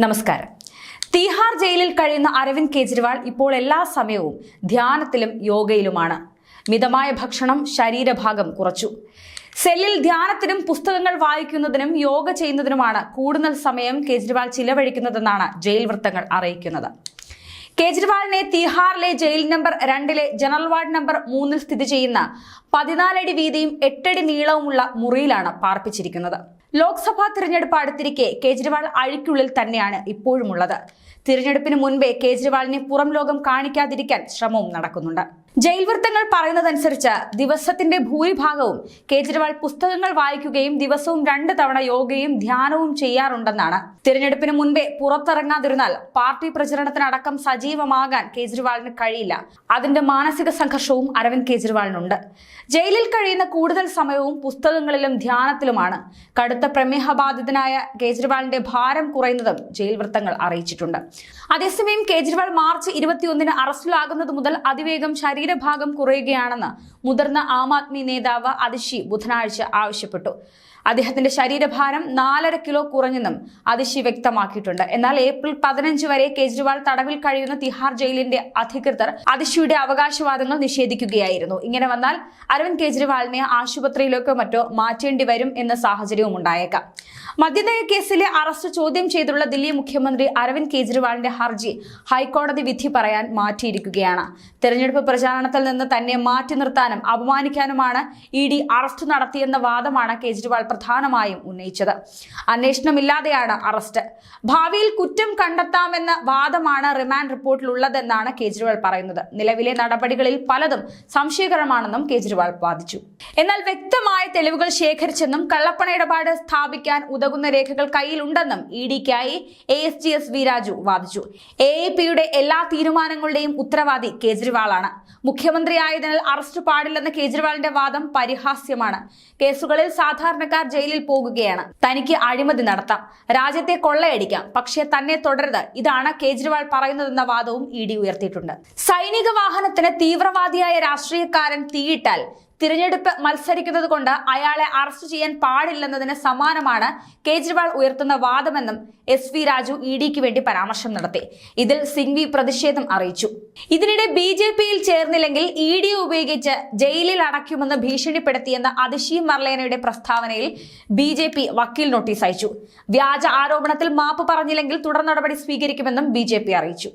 നമസ്കാരം. തീഹാർ ജയിലിൽ കഴിയുന്ന അരവിന്ദ് കെജ്രിവാൾ ഇപ്പോൾ എല്ലാ സമയവും ധ്യാനത്തിലും യോഗയിലുമാണ്. മിതമായ ഭക്ഷണം, ശരീരഭാഗം കുറച്ചു. സെല്ലിൽ ധ്യാനത്തിനും പുസ്തകങ്ങൾ വായിക്കുന്നതിനും യോഗ ചെയ്യുന്നതിനുമാണ് കൂടുതൽ സമയം കെജ്രിവാൾ ചിലവഴിക്കുന്നതെന്നാണ് ജയിൽ വൃത്തങ്ങൾ അറിയിക്കുന്നത്. കേജ്രിവാളിനെ തീഹാറിലെ jail number 2 general ward number 3 സ്ഥിതി ചെയ്യുന്ന 14 അടി വീതിയും 8 അടി നീളവുമുള്ള മുറിയിലാണ് പാർപ്പിച്ചിരിക്കുന്നത്. ലോക്സഭാ തിരഞ്ഞെടുപ്പ് അടുത്തിരിക്കെ കേജ്രിവാൾ അഴിക്കുള്ളിൽ തന്നെയാണ് ഇപ്പോഴുമുള്ളത്. തിരഞ്ഞെടുപ്പിന് മുൻപേ കേജ്രിവാളിനെ പുറം ലോകം കാണിക്കാതിരിക്കാൻ ശ്രമവും നടക്കുന്നുണ്ട്. ജയിൽ വൃത്തങ്ങൾ പറയുന്നതനുസരിച്ച് ദിവസത്തിന്റെ ഭൂരിഭാഗവും കേജ്രിവാൾ പുസ്തകങ്ങൾ വായിക്കുകയും ദിവസവും 2 തവണ യോഗയും ധ്യാനവും ചെയ്യാറുണ്ടെന്നാണ്. തിരഞ്ഞെടുപ്പിന് മുൻപേ പുറത്തിറങ്ങാതിരുന്നാൽ പാർട്ടി പ്രചരണത്തിനടക്കം സജീവമാകാൻ കേജ്രിവാളിന് കഴിയില്ല. അതിന്റെ മാനസിക സംഘർഷവും അരവിന്ദ് കെജ്രിവാളിനുണ്ട്. ജയിലിൽ കഴിയുന്ന കൂടുതൽ സമയവും പുസ്തകങ്ങളിലും ധ്യാനത്തിലുമാണ്. കടുത്ത പ്രമേഹബാധിതനായ കേജ്രിവാളിന്റെ ഭാരം കുറയുന്നതും ജയിൽ വൃത്തങ്ങൾ അറിയിച്ചിട്ടുണ്ട്. അതേസമയം കേജ്രിവാൾ മാർച്ച് 21 അറസ്റ്റിലാകുന്നത് മുതൽ അതിവേഗം ശരീരഭാഗം കുറയുകയാണെന്ന് മുതിർന്ന ആം ആദ്മി നേതാവ് അതിഷി ബുധനാഴ്ച ആവശ്യപ്പെട്ടു. അദ്ദേഹത്തിന്റെ ശരീരഭാരം 4.5 കിലോ കുറഞ്ഞെന്നും അതിഷി വ്യക്തമാക്കിയിട്ടുണ്ട്. എന്നാൽ ഏപ്രിൽ 15 വരെ കേജ്രിവാൾ തടവിൽ കഴിയുന്ന തിഹാർ ജയിലിന്റെ അധികൃതർ അതിഷിയുടെ അവകാശവാദങ്ങൾ നിഷേധിക്കുകയായിരുന്നു. ഇങ്ങനെ വന്നാൽ അരവിന്ദ് കെജ്രിവാളിനെ ആശുപത്രിയിലേക്കോ മറ്റോ മാറ്റേണ്ടി വരും എന്ന സാഹചര്യവും ഉണ്ടായേക്കാം. മദ്യനയ കേസിലെ അറസ്റ്റ് ചോദ്യം ചെയ്തുള്ള ദില്ലി മുഖ്യമന്ത്രി അരവിന്ദ് കെജ്രിവാളിന്റെ ഹർജി ഹൈക്കോടതി വിധി പറയാൻ മാറ്റിയിരിക്കുകയാണ്. തെരഞ്ഞെടുപ്പ് പ്രചാരണത്തിൽ നിന്ന് തന്നെ മാറ്റി നിർത്താനും അപമാനിക്കാനുമാണ് ED അറസ്റ്റ് നടത്തിയെന്ന വാദമാണ് കേജ്രിവാൾ പ്രധാനമായും ഉന്നയിച്ചത്. അന്വേഷണമില്ലാതെയാണ് അറസ്റ്റ്. ഭാവിയിൽ കുറ്റം കണ്ടെത്താമെന്ന വാദമാണ് റിമാൻഡ് റിപ്പോർട്ടിലുള്ളതെന്നാണ് കേജ്രിവാൾ പറയുന്നത്. നിലവിലെ നടപടികളിൽ പലതും സംശയകരമാണെന്നും കേജ്രിവാൾ വാദിച്ചു. എന്നാൽ വ്യക്തമായ തെളിവുകൾ ശേഖരിച്ചെന്നും കള്ളപ്പണ ഇടപാട് സ്ഥാപിക്കാൻ ഉതകുന്ന രേഖകൾ കയ്യിലുണ്ടെന്നും EDക്കായി ASGS വി രാജു വാദിച്ചു. AAPയുടെ എല്ലാ തീരുമാനങ്ങളുടെയും ഉത്തരവാദി കേജ്രിവാളാണ്. മുഖ്യമന്ത്രിയായതിനാൽ അറസ്റ്റ് പാടില്ലെന്ന കേജ്രിവാളിന്റെ വാദം പരിഹാസ്യമാണ്. കേസുകളിൽ സാധാരണക്കാർ ജയിലിൽ പോകുകയാണ്. തനിക്ക് അഴിമതി നടത്താം, രാജ്യത്തെ കൊള്ളയടിക്കാം, പക്ഷേ തന്നെ തുടരുത്. ഇതാണ് കേജ്രിവാൾ പറയുന്നതെന്ന വാദവും ED ഉയർത്തിയിട്ടുണ്ട്. സൈനിക വാഹനത്തിന് തീവ്രവാദിയായ രാഷ്ട്രീയക്കാരൻ തീയിട്ടാൽ തിരഞ്ഞെടുപ്പ് മത്സരിക്കുന്നത് കൊണ്ട് അയാളെ അറസ്റ്റ് ചെയ്യാൻ പാടില്ലെന്നതിന് സമാനമാണ് കേജ്രിവാൾ ഉയർത്തുന്ന വാദമെന്നും SV രാജു EDക്ക് വേണ്ടി പരാമർശം നടത്തി. ഇതിൽ സിംഗ്വി പ്രതിഷേധം അറിയിച്ചു. ഇതിനിടെ BJPയിൽ ചേർന്നില്ലെങ്കിൽ ED ഉപയോഗിച്ച് ജയിലിൽ അടയ്ക്കുമെന്ന് ഭീഷണിപ്പെടുത്തിയെന്ന അതിഷി മർലേനയുടെ പ്രസ്താവനയിൽ BJP വക്കീൽ നോട്ടീസ് അയച്ചു. വ്യാജ ആരോപണത്തിൽ മാപ്പ് പറഞ്ഞില്ലെങ്കിൽ തുടർ നടപടി സ്വീകരിക്കുമെന്നും BJP അറിയിച്ചു.